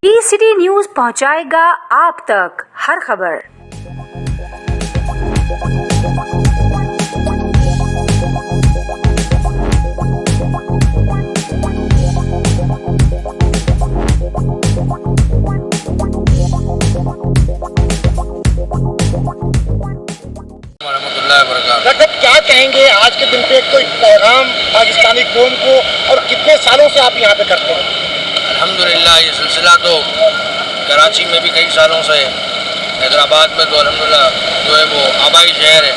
City news पहुंचाएगा आप तक हर खबर। डॉक्टर क्या कहेंगे आज के दिन पे कोई पैगाम पाकिस्तानी कौम को, और कितने सालों से आप यहाँ पे करते हैं? अल्हम्दुलिल्लाह ये सिलसिला तो कराची में भी कई सालों से, हैदराबाद में तो अल्हम्दुलिल्लाह जो है वो आबाई शहर है।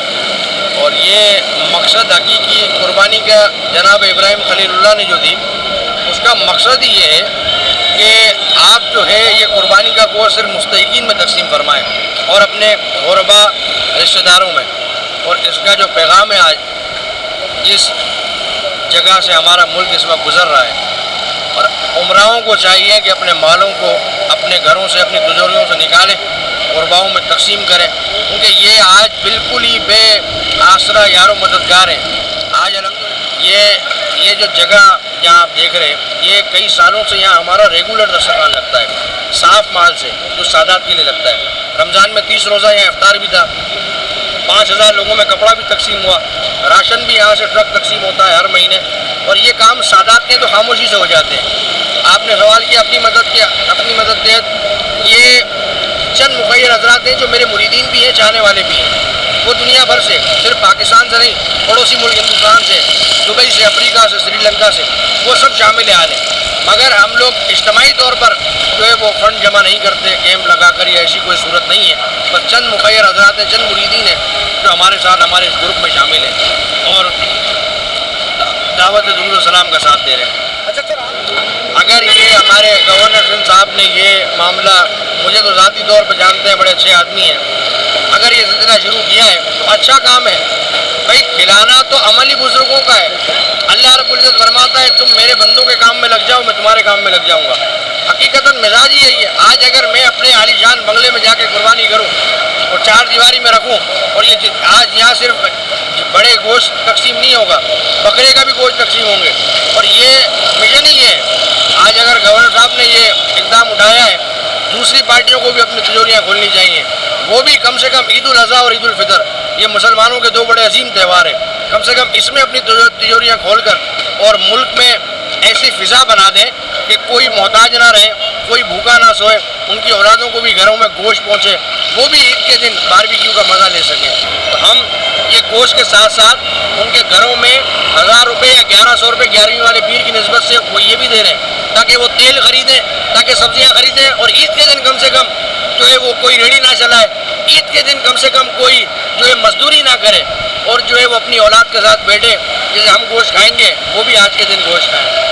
और ये मकसद हकीकी कुर्बानी का जनाब इब्राहिम खलीलुल्लाह ने जो दी, उसका मकसद ही ये है कि आप जो है ये कुर्बानी का गोश्त सिर्फ मुस्तहिकीन में तकसीम फरमाएँ और अपने गुरबा रिश्तेदारों में। और इसका जो पैगाम है, आज जिस जगह से हमारा मुल्क इस वक्त गुजर रहा है, और उमराओं को चाहिए कि अपने मालों को अपने घरों से, अपनी तिजोरियों से निकालें, गुरबाओं में तकसीम करें, क्योंकि ये आज बिल्कुल ही बे आसरा यारो मददगार हैं। आज ये जो जगह जहाँ आप देख रहे हैं, ये कई सालों से यहाँ हमारा रेगुलर दस्तरखान लगता है, साफ़ माल से जो सादात के लिए लगता है। रमज़ान में 30 रोज़ा यहाँ इफ्तार भी था, 5000 लोगों में कपड़ा भी तकसीम हुआ, राशन भी यहाँ से ट्रक तकसीम होता है हर महीने। और ये काम सादात के तो खामोशी से हो जाते हैं। आपने सवाल किया अपनी मदद के, ये चंद मुखय्यर हजरात हैं जो मेरे मुरीदीन भी हैं, चाहने वाले भी हैं। वो दुनिया भर से, सिर्फ पाकिस्तान से नहीं, पड़ोसी मुल्क हिंदुस्तान से, दुबई से, अफ्रीका से, श्रीलंका से, वो सब शामिल हाल हैं। मगर हम लोग इज्तिमाई तौर पर जो है वो फंड जमा नहीं करते कैंप लगा कर, या ऐसी कोई सूरत नहीं है। बस चंद मुखय्यर हजरात हैं, चंद मुरीदीन हैं जो हमारे साथ हमारे इस ग्रुप में शामिल हैं और दावत दुरूद सलाम का साथ दे रहे हैं। अच्छा सर, अगर ये हमारे गवर्नर सिंह साहब ने ये मामला, मुझे तो ज़ाती तौर पर जानते हैं, बड़े अच्छे आदमी हैं, अगर ये सिलसिला शुरू किया है तो अच्छा काम है भाई। खिलाना तो अमली बुजुर्गों का है। अल्लाह रब्बुल इज़्ज़त फरमाता है तुम मेरे बंदों के काम में लग जाओ, मैं तुम्हारे काम में लग जाऊँगा। हकीकतन मिजाज ही यही है। आज अगर मैं अपने आलीशान बंगले में जाके कुर्बानी करूँ और चार दीवारी में रखूँ, और ये आज यहाँ सिर्फ बड़े गोश्त तकसीम नहीं होगा, बकरे का भी गोश्त तकसीम होंगे, और ये मिशन ही है। आज अगर गवर्नर साहब ने ये इक़दाम उठाया है, दूसरी पार्टियों को भी अपनी तिजोरियाँ खोलनी चाहिए। वो भी कम से कम ईद उल अज़हा और ईद उल फितर, ये मुसलमानों के दो बड़े अजीम त्यौहार हैं, कम से कम इसमें अपनी तिजोरियाँ खोल कर और मुल्क में ऐसी फ़िज़ा बना दें कि कोई मोहताज ना रहे, कोई भूखा ना सोए, उनकी औलादों को भी घरों में गोश्त पहुँचे, वो भी ईद के दिन बारबेक्यू का मज़ा ले सकें। तो हम ये गोश्त के साथ साथ उनके घरों में 1000 रुपये या 1100 रुपये 11वीं वाले पीर की निस्बत से वो ये भी दे रहे हैं ताकि वो तेल ख़रीदें, ताकि सब्ज़ियाँ ख़रीदें, और ईद के दिन कम से कम जो है वो कोई रेडी ना चलाए, ईद के दिन कम से कम कोई जो है मजदूरी ना करे, और जो है वो अपनी औलाद के साथ बैठे, जैसे हम गोश्त खाएंगे वो भी आज के दिन गोश्त खाएँ।